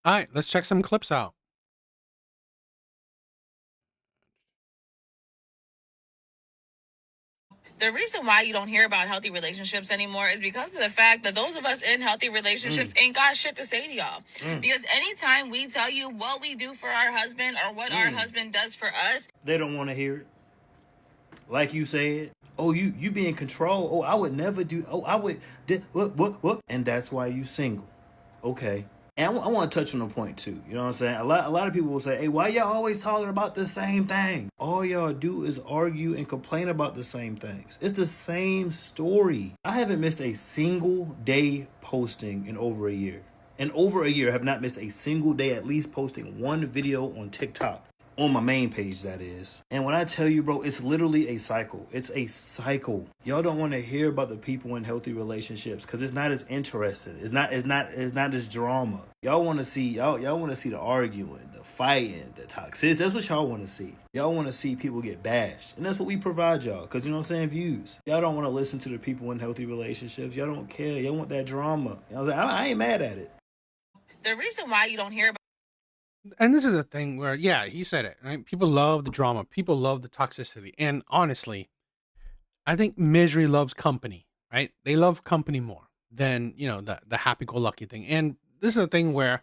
All right, let's check some clips out. The reason why you don't hear about healthy relationships anymore is because of the fact that those of us in healthy relationships ain't got shit to say to y'all. Because anytime we tell you what we do for our husband or what our husband does for us, They don't want to hear it. Like you said, oh, you be in control. Oh, I would never do. Oh, I would. What? And that's why you single. Okay. And I want to touch on a point too. You know what I'm saying? A lot of people will say, "Hey, why y'all always talking about the same thing? All y'all do is argue and complain about the same things. It's the same story." I haven't missed a single day posting in over a year. In over a year, I have not missed a single day at least posting one video on TikTok. On my main page, that is. And when I tell you, bro, it's literally a cycle. It's a cycle. Y'all don't want to hear about the people in healthy relationships because it's not as interesting. It's not as drama. Y'all want to see y'all want to see the arguing, the fighting, the toxicity. That's what y'all want to see. Y'all want to see people get bashed, and that's what we provide y'all. Cause you know what I'm saying, views. Y'all don't want to listen to the people in healthy relationships. Y'all don't care. Y'all want that drama. You know what I'm saying? I ain't mad at it. the reason why you don't hear about And this is the thing where, yeah, he said it, right? People love the drama. People love the toxicity. And honestly, I think misery loves company, right? They love company more than, the happy-go-lucky thing. And this is the thing where,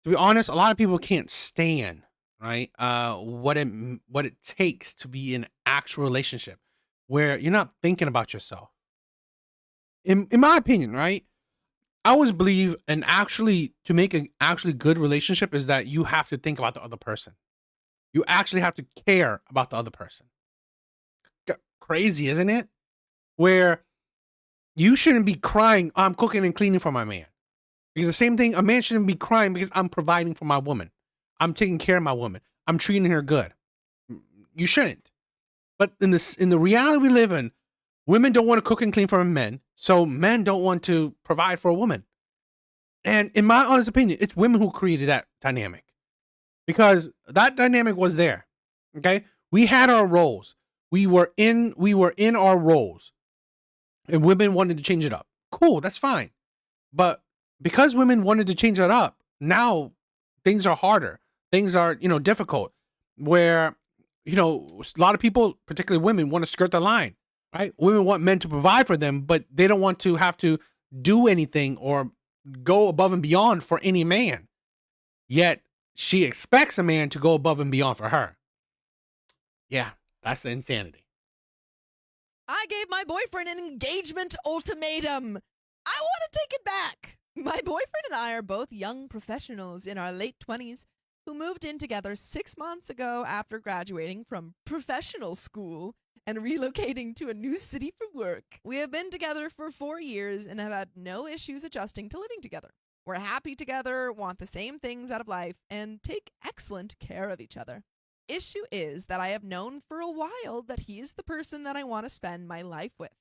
to be honest, a lot of people can't stand, right? What it takes to be in actual relationship where you're not thinking about yourself. In my opinion, right? I always believe and actually to make an actually good relationship is that you have to think about the other person. You actually have to care about the other person. Crazy, isn't it? Where you shouldn't be crying, I'm cooking and cleaning for my man. Because the same thing, a man shouldn't be crying because I'm providing for my woman. I'm taking care of my woman. I'm treating her good. You shouldn't. But in the reality we live in, women don't want to cook and clean for men, so men don't want to provide for a woman. And in my honest opinion, it's women who created that dynamic. Because that dynamic was there. Okay? We had our roles. We were in our roles. And women wanted to change it up. Cool, that's fine. But because women wanted to change that up, now things are harder. Things are, difficult. Where, a lot of people, particularly women, want to skirt the line, right? Women want men to provide for them, but they don't want to have to do anything or go above and beyond for any man. Yet she expects a man to go above and beyond for her. Yeah, that's the insanity. I gave my boyfriend an engagement ultimatum. I want to take it back. My boyfriend and I are both young professionals in our late 20s who moved in together 6 months ago after graduating from professional school and relocating to a new city for work. We have been together for 4 years and have had no issues adjusting to living together. We're happy together, want the same things out of life, and take excellent care of each other. Issue is that I have known for a while that he is the person that I want to spend my life with.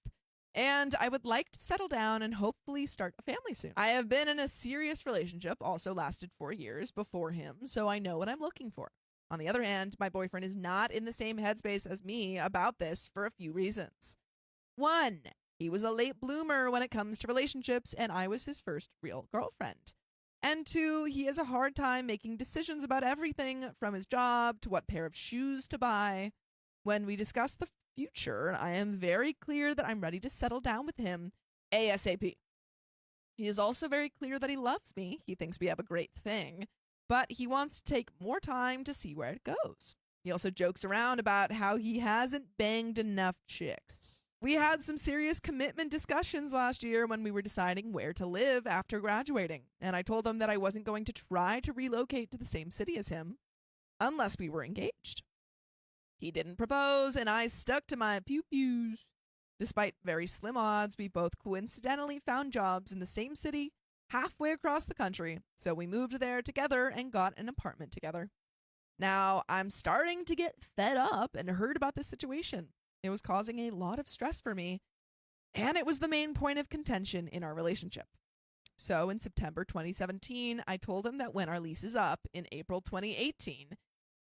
And I would like to settle down and hopefully start a family soon. I have been in a serious relationship, also lasted 4 years before him, so I know what I'm looking for. On the other hand, my boyfriend is not in the same headspace as me about this for a few reasons. 1, he was a late bloomer when it comes to relationships, and I was his first real girlfriend. And 2, he has a hard time making decisions about everything from his job to what pair of shoes to buy. When we discuss the future, I am very clear that I'm ready to settle down with him ASAP. He is also very clear that he loves me. He thinks we have a great thing, but he wants to take more time to see where it goes. He also jokes around about how he hasn't banged enough chicks. We had some serious commitment discussions last year when we were deciding where to live after graduating, and I told him that I wasn't going to try to relocate to the same city as him unless we were engaged. He didn't propose, and I stuck to my pew-pews. Despite very slim odds, we both coincidentally found jobs in the same city halfway across the country, so we moved there together and got an apartment together. Now, I'm starting to get fed up and heard about this situation. It was causing a lot of stress for me, and it was the main point of contention in our relationship. So in September 2017, I told him that when our lease is up in April 2018,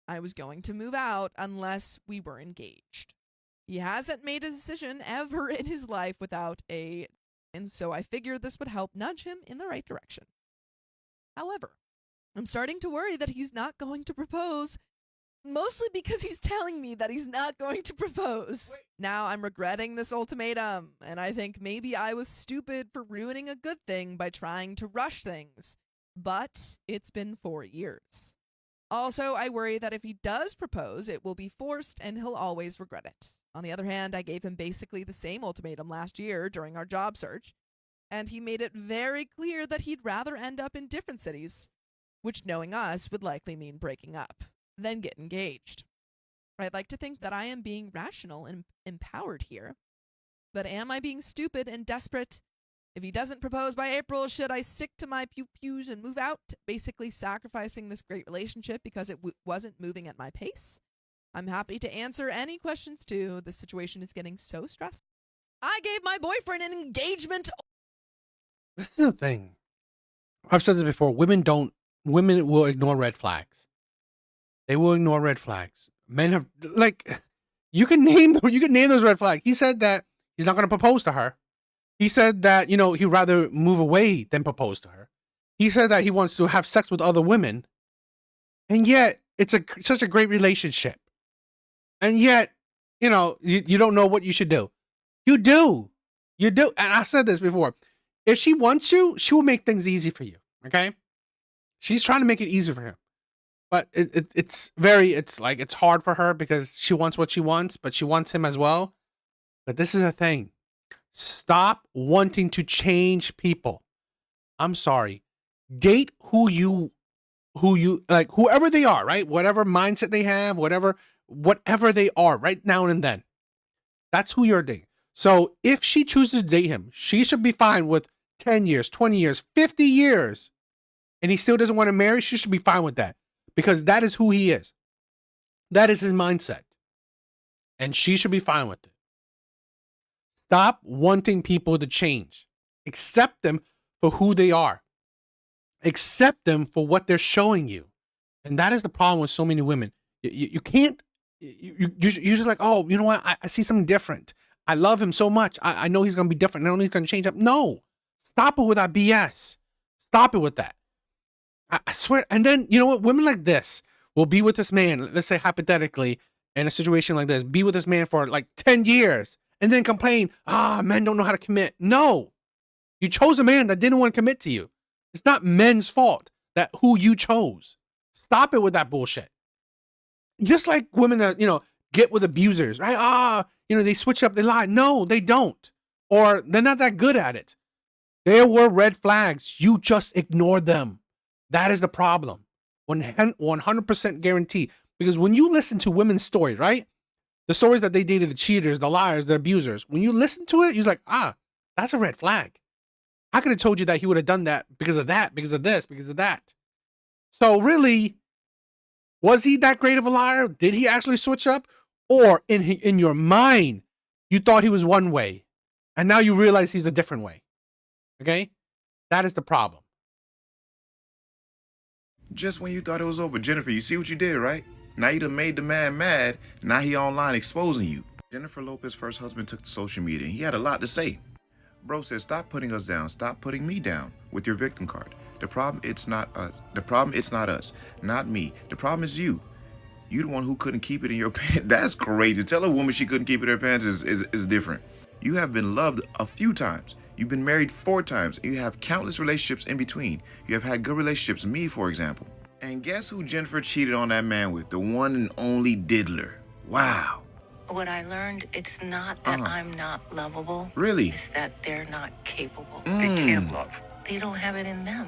I was going to move out unless we were engaged. He hasn't made a decision ever in his life and so I figured this would help nudge him in the right direction. However, I'm starting to worry that he's not going to propose, mostly because he's telling me that he's not going to propose. Now I'm regretting this ultimatum, and I think maybe I was stupid for ruining a good thing by trying to rush things. But it's been 4 years. Also, I worry that if he does propose, it will be forced and he'll always regret it. On the other hand, I gave him basically the same ultimatum last year during our job search, and he made it very clear that he'd rather end up in different cities, which, knowing us, would likely mean breaking up, then get engaged. I'd like to think that I am being rational and empowered here, but am I being stupid and desperate? If he doesn't propose by April, should I stick to my pew-pews and move out, basically sacrificing this great relationship because it wasn't moving at my pace? I'm happy to answer any questions too. The situation is getting so stressful. I gave my boyfriend an engagement. This is the thing. I've said this before. Women will ignore red flags. They will ignore red flags. Men have, like, you can name those red flags. He said that he's not going to propose to her. He said that, he'd rather move away than propose to her. He said that he wants to have sex with other women. And yet, it's such a great relationship. And yet, you don't know what you should do. You do. You do. And I said this before. If she wants you, she will make things easy for you. Okay? She's trying to make it easy for him. But it's hard for her because she wants what she wants, but she wants him as well. But this is the thing. Stop wanting to change people. I'm sorry. Date who you like, whoever they are, right? Whatever mindset they have, whatever they are right now and then. That's who you're dating. So if she chooses to date him, she should be fine with 10 years, 20 years, 50 years. And he still doesn't want to marry, she should be fine with that. Because that is who he is. That is his mindset. And she should be fine with it. Stop wanting people to change. Accept them for who they are. Accept them for what they're showing you. And that is the problem with so many women. You can't, you're just like, oh, you know what? I see something different. I love him so much. I know he's going to be different. I know he's going to change up. No. Stop it with that BS. Stop it with that. I swear. And then, you know what? Women like this will be with this man, let's say hypothetically, in a situation like this, be with this man for like 10 years and then complain, men don't know how to commit. No. You chose a man that didn't want to commit to you. It's not men's fault that who you chose. Stop it with that bullshit. Just like women that, get with abusers, right? They switch up, they lie. No, they don't. Or they're not that good at it. There were red flags. You just ignored them. That is the problem. 100% guarantee. Because when you listen to women's stories, right? The stories that they dated, the cheaters, the liars, the abusers. When you listen to it, you're like, that's a red flag. I could have told you that he would have done that because of that, because of this, because of that. So really, was he that great of a liar? Did he actually switch up? Or in your mind, you thought he was one way, and now you realize he's a different way. Okay? That is the problem. Just when you thought it was over, Jennifer, you see what you did, right? Now you done made the man mad. Now he online exposing you. Jennifer Lopez's first husband took to social media and he had a lot to say. Bro said, stop putting us down. Stop putting me down with your victim card. The problem, it's not us. The problem, it's not us. Not me. The problem is you. You the one who couldn't keep it in your pants. That's crazy. Tell a woman she couldn't keep it in her pants is different. You have been loved a few times. You've been married 4 times. You have countless relationships in between. You have had good relationships, me for example. And guess who Jennifer cheated on that man with? The one and only diddler. Wow. What I learned, it's not that I'm not lovable. Really? It's that they're not capable. They can't love. They don't have it in them.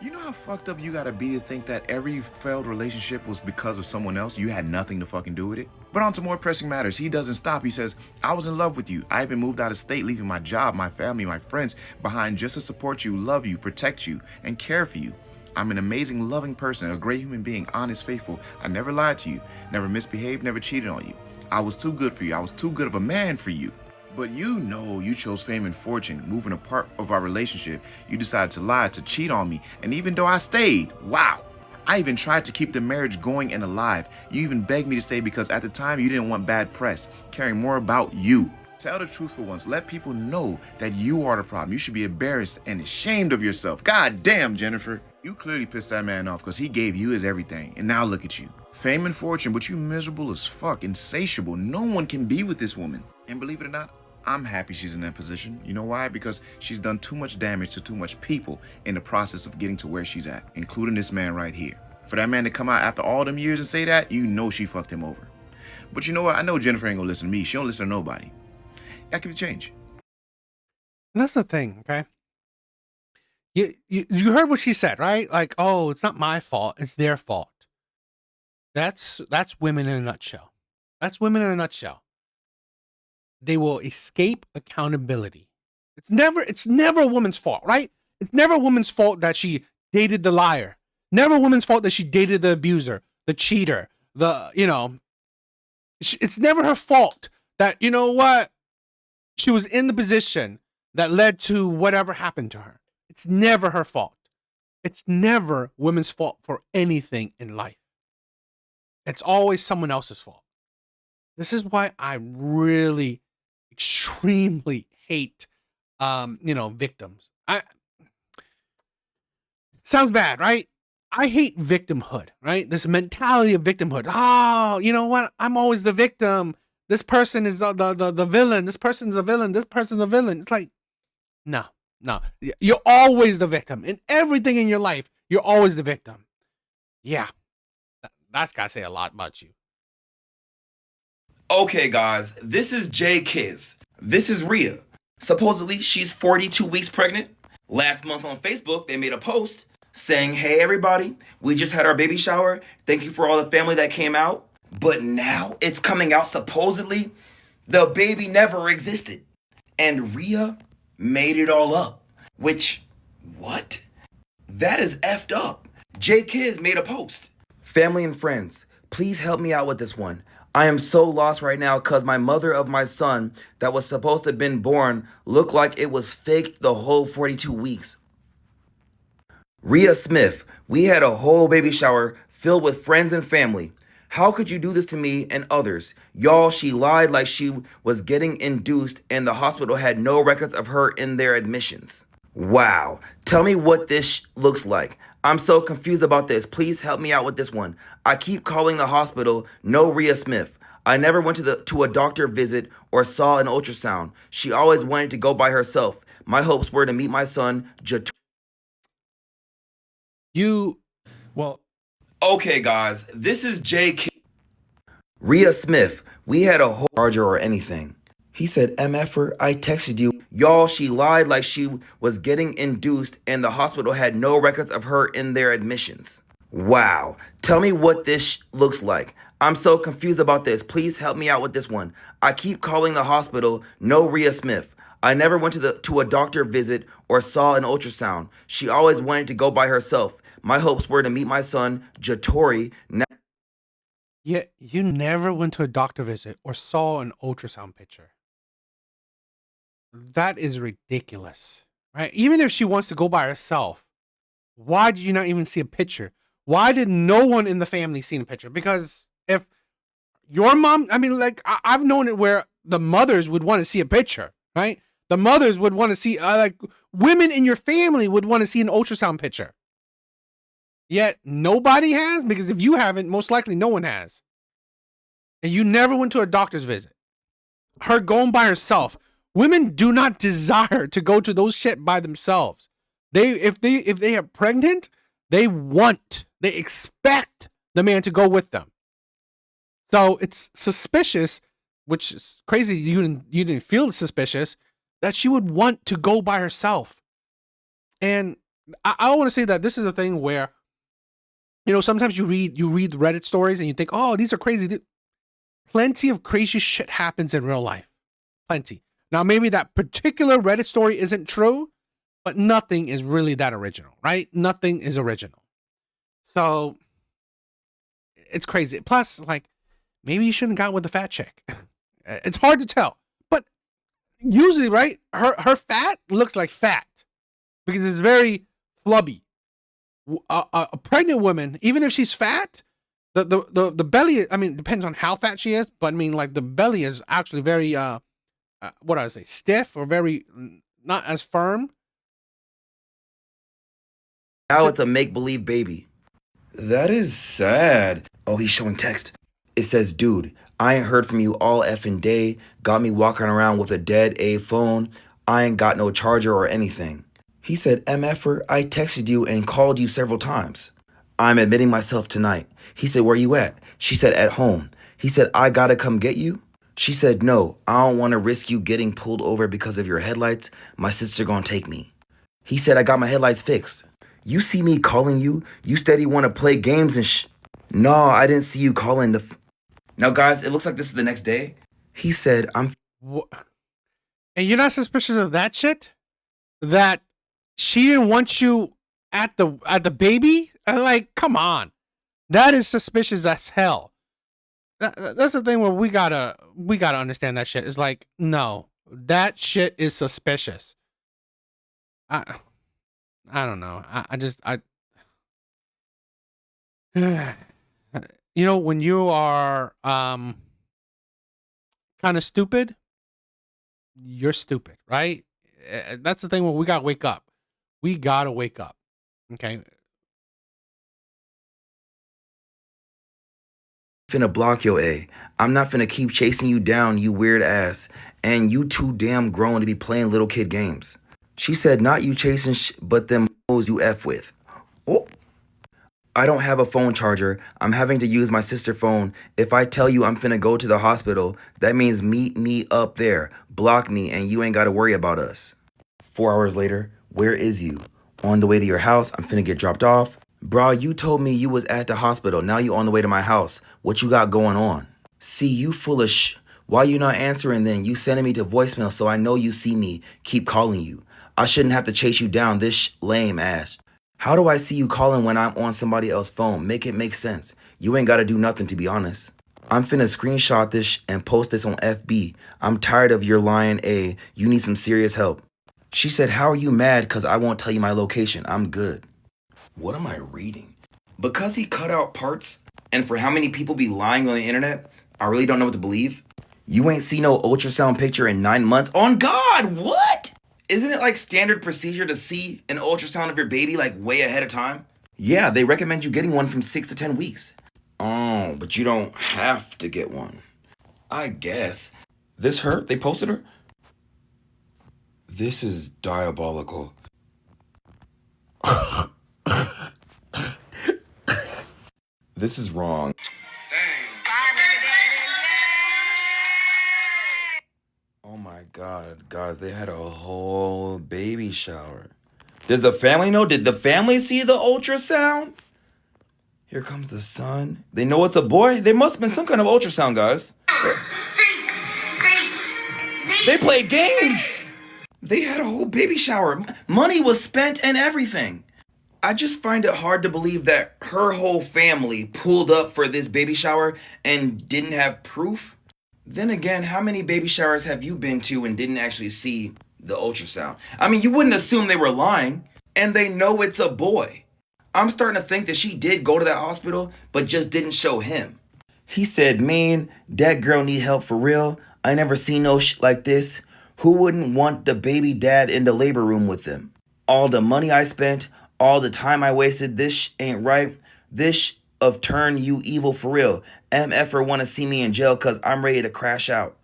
You know how fucked up you gotta be to think that every failed relationship was because of someone else? You had nothing to fucking do with it? But on to more pressing matters. He doesn't stop. He says, I was in love with you. I even moved out of state, leaving my job, my family, my friends behind just to support you, love you, protect you, and care for you. I'm an amazing, loving person, a great human being, honest, faithful. I never lied to you, never misbehaved, never cheated on you. I was too good for you. I was too good of a man for you. But you chose fame and fortune. Moving a part of our relationship, you decided to lie, to cheat on me. And even though I stayed, wow. I even tried to keep the marriage going and alive. You even begged me to stay because at the time you didn't want bad press, caring more about you. Tell the truth for once. Let people know that you are the problem. You should be embarrassed and ashamed of yourself. God damn, Jennifer. You clearly pissed that man off because he gave you his everything. And now look at you. Fame and fortune, but you miserable as fuck, insatiable. No one can be with this woman. And believe it or not, I'm happy she's in that position. You know why? Because she's done too much damage to too much people in the process of getting to where she's at, including this man right here. For that man to come out after all them years and say that, you know she fucked him over. But you know what? I know Jennifer ain't gonna listen to me. She don't listen to nobody. That could change. That's the thing, okay? You heard what she said, right? Like, oh, it's not my fault, it's their fault. That's women in a nutshell. That's women in a nutshell. They will escape accountability. It's never a woman's fault, right? It's never a woman's fault that she dated the liar. Never a woman's fault that she dated the abuser, the cheater, it's never her fault that, you know what? She was in the position that led to whatever happened to her. It's never her fault. It's never women's fault for anything in life. It's always someone else's fault. This is why I really extremely hate victims. Sounds bad, right? I hate victimhood, right? This mentality of victimhood. Oh, you know what? I'm always the victim. This person is the villain. This person's a villain. This person's a villain. It's like, no. You're always the victim. In everything in your life, you're always the victim. Yeah. That's gotta say a lot about you. Okay, guys, this is Jay Kiz. This is Rhea. Supposedly, she's 42 weeks pregnant. Last month on Facebook, they made a post saying, hey, everybody, we just had our baby shower. Thank you for all the family that came out. But now it's coming out supposedly the baby never existed. And Rhea made it all up. Which, what? That is effed up. Jay Kiz made a post. Family and friends, please help me out with this one. I am so lost right now because my mother of my son that was supposed to have been born looked like it was faked the whole 42 weeks. Rhea Smith, we had a whole baby shower filled with friends and family. How could you do this to me and others? Y'all, she lied like she was getting induced and the hospital had no records of her in their admissions. Wow. Tell me what this looks like. I'm so confused about this. Please help me out with this one. I keep calling the hospital, no Rhea Smith. I never went to a doctor visit or saw an ultrasound. She always wanted to go by herself. My hopes were to meet my son, Okay, guys, this is Jay Rhea Smith, we had a whole charger or anything. He said, MFer, I texted you. Y'all, she lied like she was getting induced and the hospital had no records of her in their admissions. Wow. Tell me what this looks like. I'm so confused about this. Please help me out with this one. I keep calling the hospital, no Rhea Smith. I never went to a doctor visit or saw an ultrasound. She always wanted to go by herself. My hopes were to meet my son, Jatori. Yeah, you never went to a doctor visit or saw an ultrasound picture. That is ridiculous, right? Even if she wants to go by herself, why did you not even see a picture? Why did no one in the family see a picture? Because if your mom, I've known it where the mothers would want to see a picture, right? The mothers would want to see, women in your family would want to see an ultrasound picture. Yet nobody has, because if you haven't, most likely no one has. And you never went to a doctor's visit. Her going by herself. Women do not desire to go to those shit by themselves. If they are pregnant, they expect the man to go with them. So it's suspicious, which is crazy. You didn't feel suspicious that she would want to go by herself. And I want to say that this is a thing where, sometimes you read Reddit stories and you think, oh, these are crazy. Plenty of crazy shit happens in real life. Plenty. Now, maybe that particular Reddit story isn't true, but nothing is really that original, right? Nothing is original. So it's crazy. Plus, maybe you shouldn't have got with the fat chick. It's hard to tell. But usually, right, her fat looks like fat because it's very flubby. A pregnant woman, even if she's fat, the belly, it depends on how fat she is, but the belly is actually very what do I say, stiff or very not as firm. Now it's a make-believe baby. That is sad. Oh, he's showing text. It says, dude, I ain't heard from you all effing day. Got me walking around with a dead A phone. I ain't got no charger or anything. He said, MFer, I texted you and called you several times. I'm admitting myself tonight. He said, where you at? She said, at home. He said, I gotta come get you? She said, no, I don't want to risk you getting pulled over because of your headlights. My sister gonna take me. He said, I got my headlights fixed. You see me calling you? You steady want to play games and No, I didn't see you calling Now, guys, it looks like this is the next day. He said, I'm... And you're not suspicious of that shit? That she didn't want you at the baby? Like, come on. That is suspicious as hell. That's the thing where we gotta understand that shit. It's like, no, that shit is suspicious. I don't know. You know, when you are kind of stupid, you're stupid, right? That's the thing where we gotta wake up. We gotta wake up. Okay. Finna block your A. I'm not finna keep chasing you down, you weird ass. And you too damn grown to be playing little kid games. She said, not you chasing but them hoes you F with. Oh. I don't have a phone charger. I'm having to use my sister's phone. If I tell you I'm finna go to the hospital, that means meet me up there. Block me and you ain't gotta worry about us. 4 hours later, where is you? On the way to your house, I'm finna get dropped off. Bro, you told me you was at the hospital. Now you on the way to my house. What you got going on? See, you full of Why you not answering then? You sending me to voicemail so I know you see me. Keep calling you. I shouldn't have to chase you down this lame ass. How do I see you calling when I'm on somebody else's phone? Make it make sense. You ain't gotta do nothing to be honest. I'm finna screenshot this and post this on FB. I'm tired of your lying A. You need some serious help. She said, how are you mad? Cause I won't tell you my location. I'm good. What am I reading? Because he cut out parts, and for how many people be lying on the internet, I really don't know what to believe. You ain't seen no ultrasound picture in 9 months? On God, what? Isn't it like standard procedure to see an ultrasound of your baby like way ahead of time? Yeah, they recommend you getting one from 6 to 10 weeks. Oh, but you don't have to get one. I guess. This her? They posted her? This is diabolical. This is wrong. Oh my God, guys, they had a whole baby shower. Does the family know? Did the family see the ultrasound? Here comes the son. They know it's a boy? There must have been some kind of ultrasound, guys. They played games. They had a whole baby shower. Money was spent and everything. I just find it hard to believe that her whole family pulled up for this baby shower and didn't have proof. Then again, how many baby showers have you been to and didn't actually see the ultrasound? I mean, you wouldn't assume they were lying, and they know it's a boy. I'm starting to think that she did go to that hospital, but just didn't show him. He said, man, that girl need help for real. I never seen no shit like this. Who wouldn't want the baby dad in the labor room with them? All the money I spent, all the time I wasted, this ain't right. This of turn you evil for real. MFer want to see me in jail because I'm ready to crash out.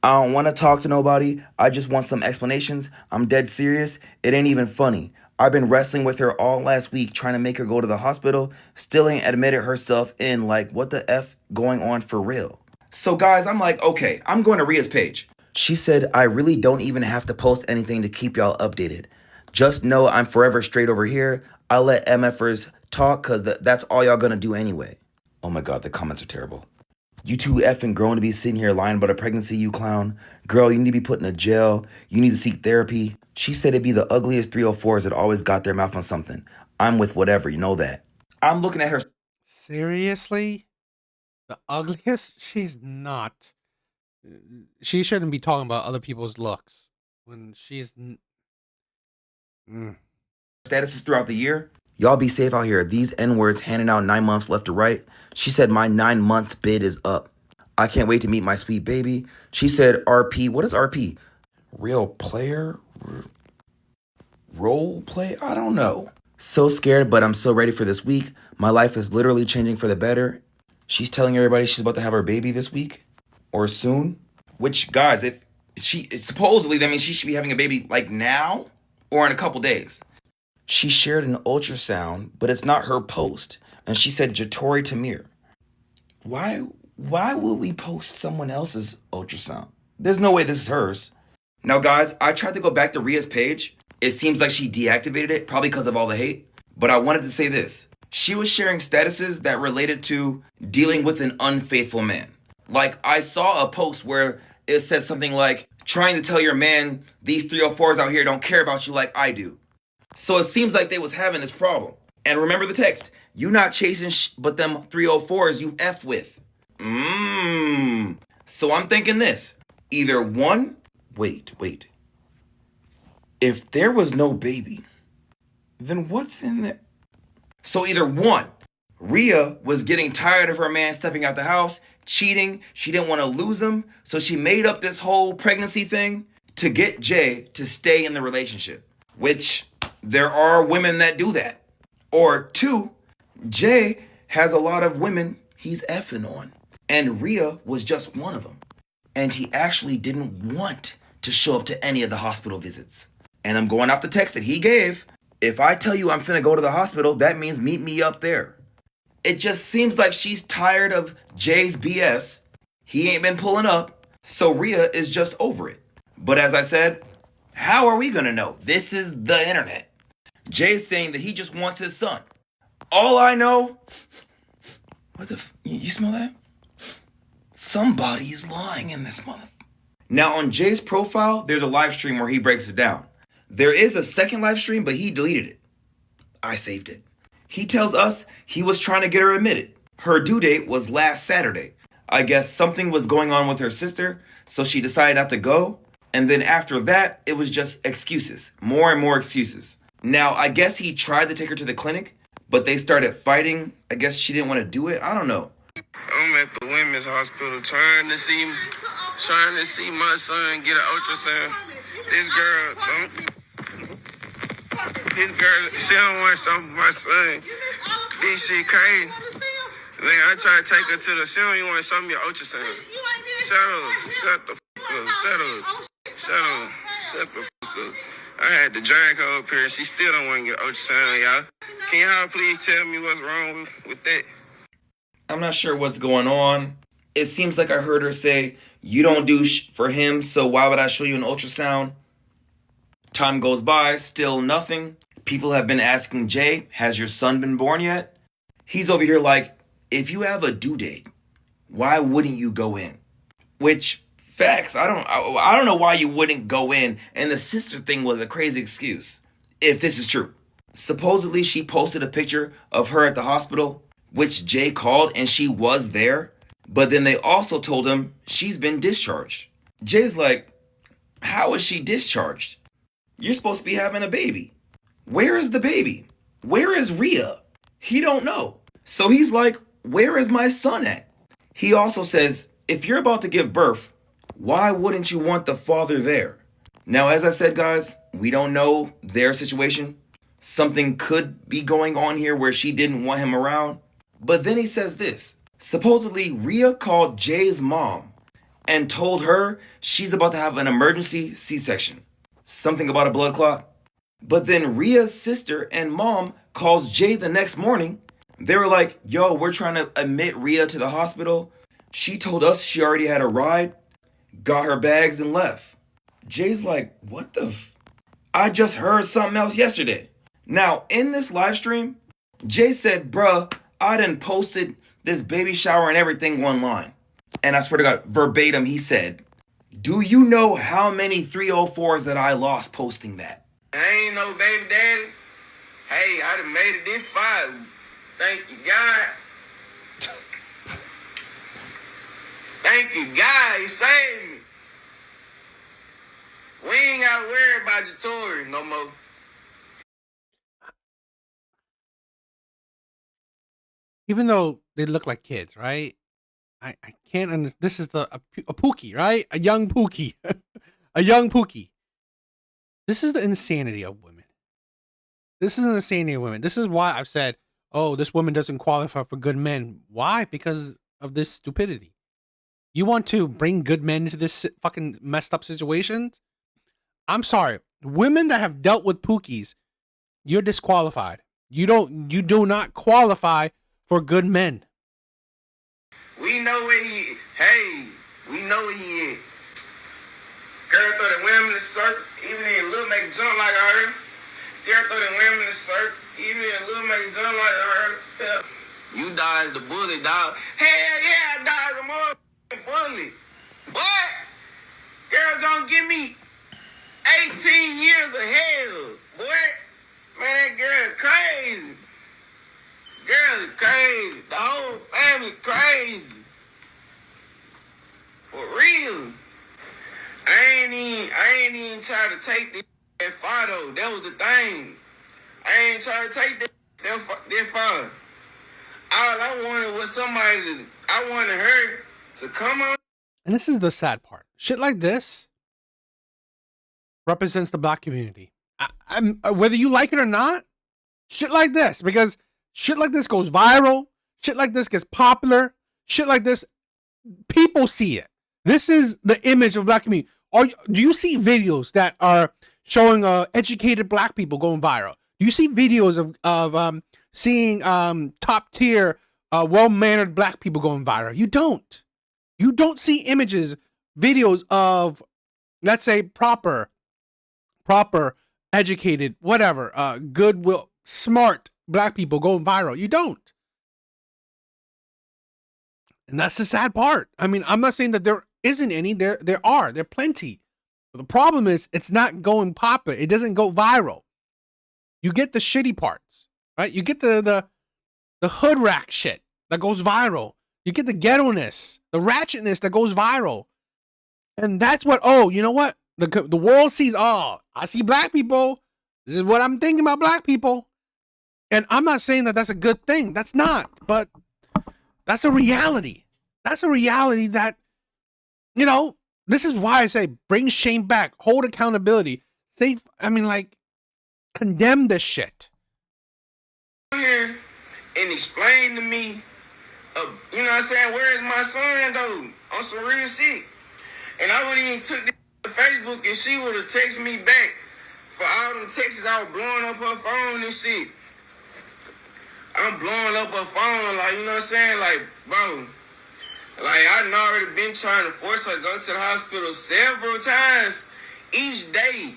I don't want to talk to nobody. I just want some explanations. I'm dead serious. It ain't even funny. I've been wrestling with her all last week trying to make her go to the hospital. Still ain't admitted herself in. Like, what the F going on for real? So guys, I'm like, okay, I'm going to Rhea's page. She said, I really don't even have to post anything to keep y'all updated. Just know I'm forever straight over here. I'll let MFers talk because that's all y'all gonna do anyway. Oh my God, the comments are terrible. You too effing grown to be sitting here lying about a pregnancy, you clown. Girl, you need to be put in a jail. You need to seek therapy. She said it'd be the ugliest 304s that always got their mouth on something. I'm with whatever, you know that. I'm looking at her. Seriously? The ugliest? She's not. She shouldn't be talking about other people's looks when she's... Statuses throughout the year. Y'all be safe out here. These N-words handing out 9 months left to right. She said my 9 months bid is up. I can't wait to meet my sweet baby. She said RP. What is RP? Real player? Role play? I don't know. So scared, but I'm so ready for this week. My life is literally changing for the better. She's telling everybody she's about to have her baby this week or soon. Which, guys, if she supposedly, that means she should be having a baby like now or in a couple days. She shared an ultrasound, but it's not her post. And she said Jatori Tamir. Why would we post someone else's ultrasound? There's no way this is hers. Now, guys, I tried to go back to Rhea's page. It seems like she deactivated it, probably because of all the hate. But I wanted to say this. She was sharing statuses that related to dealing with an unfaithful man. Like, I saw a post where it said something like, trying to tell your man these 304s out here don't care about you like I do. So it seems like they was having this problem. And remember the text. You not chasing but them 304s you F with. So I'm thinking this. Either one, wait. If there was no baby, then what's in there? So either one, Rhea was getting tired of her man stepping out the house, cheating. She didn't want to lose him. So she made up this whole pregnancy thing to get Jay to stay in the relationship, which there are women that do that. Or two, Jay has a lot of women he's effing on. And Rhea was just one of them. And he actually didn't want to show up to any of the hospital visits. And I'm going off the text that he gave. If I tell you I'm finna go to the hospital, that means meet me up there. It just seems like she's tired of Jay's BS. He ain't been pulling up, so Rhea is just over it. But as I said, how are we gonna know? This is the internet. Jay's saying that he just wants his son. All I know, you smell that? Somebody is lying in this mother. Now on Jay's profile, there's a live stream where he breaks it down. There is a second live stream, but he deleted it. I saved it. He tells us he was trying to get her admitted. Her due date was last Saturday. I guess something was going on with her sister, so she decided not to go. And then after that, it was just excuses. More and more excuses. Now, I guess he tried to take her to the clinic, but they started fighting. I guess she didn't want to do it. I don't know. I'm at the women's hospital trying to see my son get an ultrasound. This girl, she don't want something for my son. This shit crazy. Man, I try to take her to she don't even want to show me an ultrasound. Shut the fuck up. I had to drag her up here. She still don't want to get an ultrasound, y'all. Can y'all please tell me what's wrong with that? I'm not sure what's going on. It seems like I heard her say, you don't do for him, so why would I show you an ultrasound? Time goes by, still nothing. People have been asking Jay, has your son been born yet? He's over here like, if you have a due date, why wouldn't you go in? Which, facts, I don't know why you wouldn't go in, and the sister thing was a crazy excuse, if this is true. Supposedly she posted a picture of her at the hospital, which Jay called and she was there, but then they also told him she's been discharged. Jay's like, how is she discharged? You're supposed to be having a baby. Where is the baby? Where is Rhea? He don't know. So he's like, where is my son at? He also says, if you're about to give birth, why wouldn't you want the father there? Now, as I said, guys, we don't know their situation. Something could be going on here where she didn't want him around. But then he says this. Supposedly, Rhea called Jay's mom and told her she's about to have an emergency C-section. Something about a blood clot. But then Rhea's sister and mom calls Jay the next morning. They were like, yo, we're trying to admit Rhea to the hospital. She told us she already had a ride, got her bags and left. Jay's like, what the I just heard something else yesterday. Now, in this live stream, Jay said, bruh, I done posted this baby shower and everything online. And I swear to God, verbatim, he said, do you know how many 304s that I lost posting that? I ain't no baby daddy. Hey, I done made it this far. Thank you, God. Thank you, God. You saved me. We ain't got to worry about your Tory no more. Even though they look like kids, right? I can't understand. This is a Pookie, right? A young Pookie. A young Pookie. This is the insanity of women. This isn't the same of women. This is why I've said, oh, this woman doesn't qualify for good men. Why? Because of this stupidity. You want to bring good men into this fucking messed up situation? I'm sorry. Women that have dealt with Pookies, you're disqualified. You do not qualify for good men. We know where he. Hey, we know where he is. Girl throw the women in the circle, even in Lil make jump like her. Girl throw the women in the circle, even in Lil make jump like her. Yeah. You dodged the bullet, dog. Hell yeah, I dodged the motherfucking bullet. What? Girl gonna give me 18 years of hell. What? Man, that girl crazy. Girl is crazy. The whole family crazy. For real. I ain't even try to take this that far though. That was the thing. I ain't try to take that far. All I wanted was I wanted her to come on. And this is the sad part. Shit like this represents the black community. Whether you like it or not, shit like this, because shit like this goes viral. Shit like this gets popular. Shit like this, people see it. This is the image of black community. Do you see videos that are showing educated black people going viral? Do you see videos of seeing top tier, well-mannered black people going viral? You don't. You don't see videos of, let's say, proper, educated, whatever, goodwill, smart black people going viral. You don't. And that's the sad part. I mean, I'm not saying that there isn't any. There are plenty. But the problem is it's not going popular. It doesn't go viral. You get the shitty parts, right? You get the hood rat shit that goes viral. You get the ghetto-ness, the ratchetness that goes viral. And that's what, you know what? The world sees, I see black people. This is what I'm thinking about black people. And I'm not saying that that's a good thing. That's not. But that's a reality. That's a reality that, this is why I say bring shame back, hold accountability. Condemn this shit. Here and explain to me, you know what I'm saying, where is my son though? On some real shit. And I wouldn't even took this to Facebook and she would have texted me back for all them texts I was blowing up her phone and shit. I'm blowing up her phone, like, you know what I'm saying? Like, bro, like, I done already been trying to force her to go to the hospital several times each day,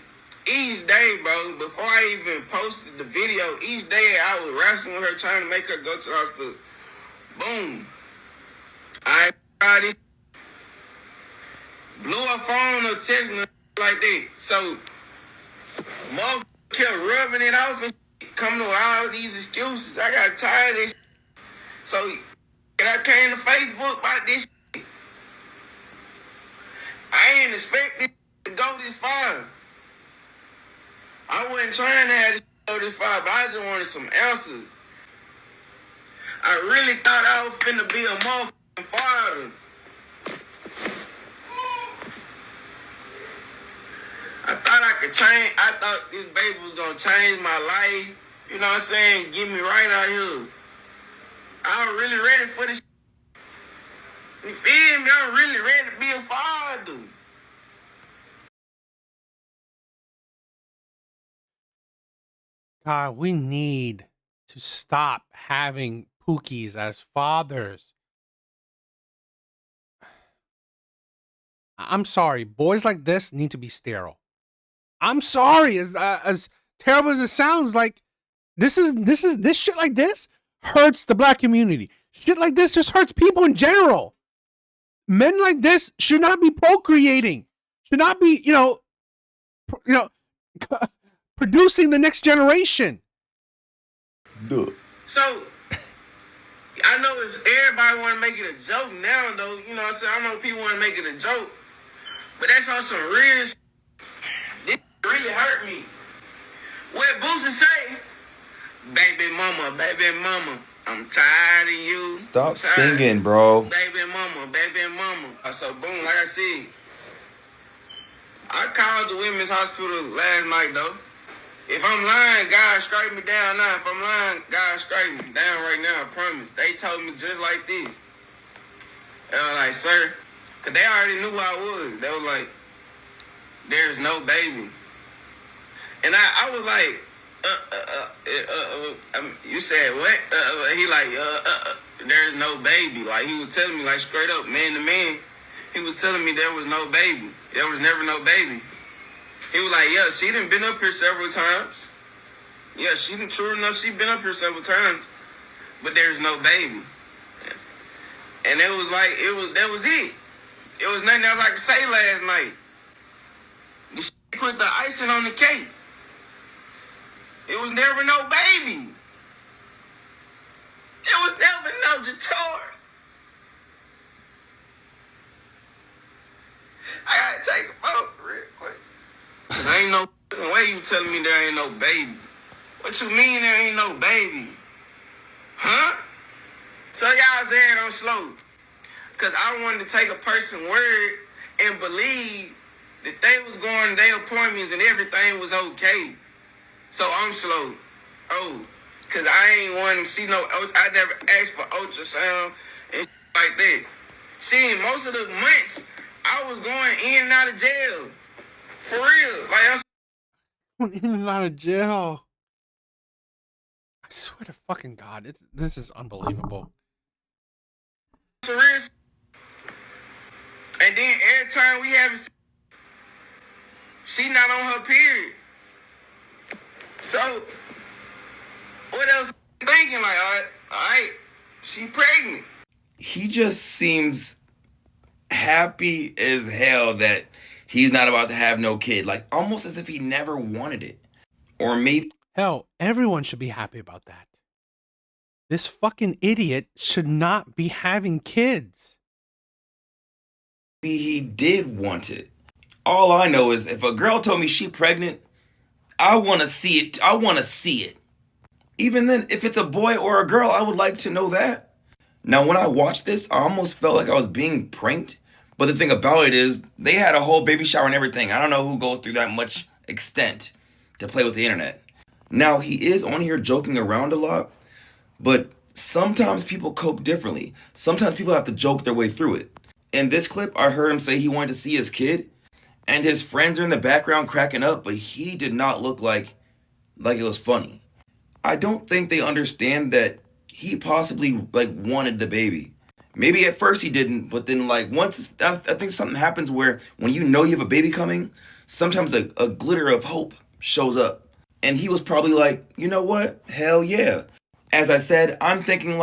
bro. Before I even posted the video, each day I was wrestling with her, trying to make her go to the hospital. Boom. I tried this. Blew her phone or texting her like that. So, motherfucker kept rubbing it off and coming with all these excuses. I got tired of this. So, and I came to Facebook about this shit. I ain't expect this to go this far. I wasn't trying to have this go this far, but I just wanted some answers. I really thought I was finna be a motherfucking father. I thought I could change. I thought this baby was gonna change my life. You know what I'm saying? Get me right out here. I was really ready for this. You feel me? I'm really ready to be a father. God, we need to stop having Pookies as fathers. I'm sorry. Boys like this need to be sterile. I'm sorry. As terrible as it sounds, like this shit like this hurts the black community. Shit like this just hurts people in general. Men like this should not be procreating. Should not be, producing the next generation. Duh. So, I know it's everybody want to make it a joke now, though. You know what I'm saying? I know people want to make it a joke. But that's on some real shit. This really hurt me. What Boosie say? Baby mama, I'm tired of you. Stop singing, bro. Baby mama. So boom, like I said, I called the women's hospital last night though. If I'm lying, God strike me down now. If I'm lying, God strike me down right now. I promise. They told me just like this. They were like, sir, because they already knew who I was. They were like, there's no baby. And I was like, you said what? He like, there's no baby. Like, he was telling me, like, straight up, man to man, he was telling me there was no baby. There was never no baby. He was like, yeah, she done been up here several times. Yeah, she done, true enough, she been up here several times. But there's no baby. And it was like, that was it. It was nothing else I could say last night. You put the icing on the cake. It was never no baby. It was never no Jator. I gotta take a vote real quick. There ain't no way you telling me there ain't no baby. What you mean there ain't no baby? Huh? So y'all saying I'm slow. Because I wanted to take a person's word and believe that they was going to their appointments and everything was okay. So I'm slow. Oh, because I ain't want to see no, I never asked for ultrasound and like that. See, most of the months, I was going in and out of jail. For real. Like, I'm In and out of jail. I swear to fucking God, this is unbelievable. for real. And then every time we have sex, she not on her period. So, what else thinking? Like, all right, she pregnant. He just seems happy as hell that he's not about to have no kid. Like, almost as if he never wanted it. Or maybe... Hell, everyone should be happy about that. This fucking idiot should not be having kids. he did want it. All I know is if a girl told me she pregnant, I want to see it. I want to see it. Even then, if it's a boy or a girl, I would like to know that. Now, when I watched this, I almost felt like I was being pranked. But the thing about it is, they had a whole baby shower and everything. I don't know who goes through that much extent to play with the internet. Now, he is on here joking around a lot, but sometimes people cope differently. Sometimes people have to joke their way through it. In this clip, I heard him say he wanted to see his kid, and his friends are in the background cracking up, but he did not look like it was funny. I don't think they understand that he possibly wanted the baby. Maybe at first he didn't, but then once I think something happens where when you know you have a baby coming, sometimes a glitter of hope shows up. And he was probably like, you know what? Hell yeah. As I said, I'm thinking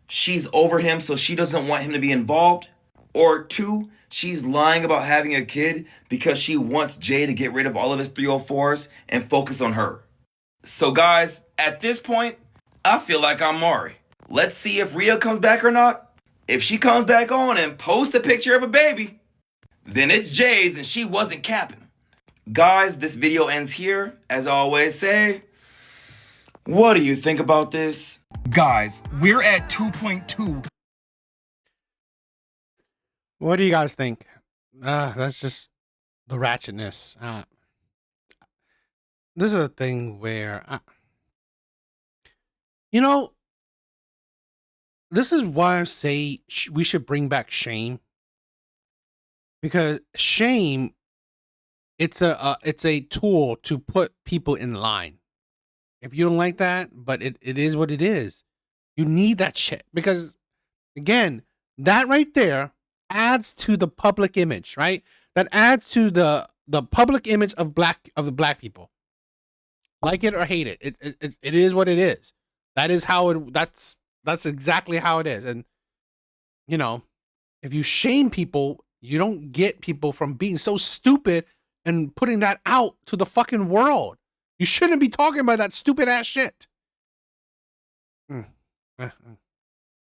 she's over him so she doesn't want him to be involved. Or 2, she's lying about having a kid because she wants Jay to get rid of all of his 304s and focus on her. So guys, at this point, I feel like I'm Mari. Let's see if Rhea comes back or not. If she comes back on and posts a picture of a baby, then it's Jay's and she wasn't capping. Guys, this video ends here. As I always say, what do you think about this? Guys, we're at 2.2. What do you guys think? That's just the ratchetness. This is a thing where, this is why I say we should bring back shame. Because shame, it's a tool to put people in line. If you don't like that, but it is what it is. You need that shit. Because, again, that right there adds to the public image, right? That adds to the public image of the black people. Like it or hate it. It is what it is. That is how that's exactly how it is. And, if you shame people, you don't get people from being so stupid and putting that out to the fucking world. You shouldn't be talking about that stupid ass shit.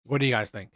What do you guys think?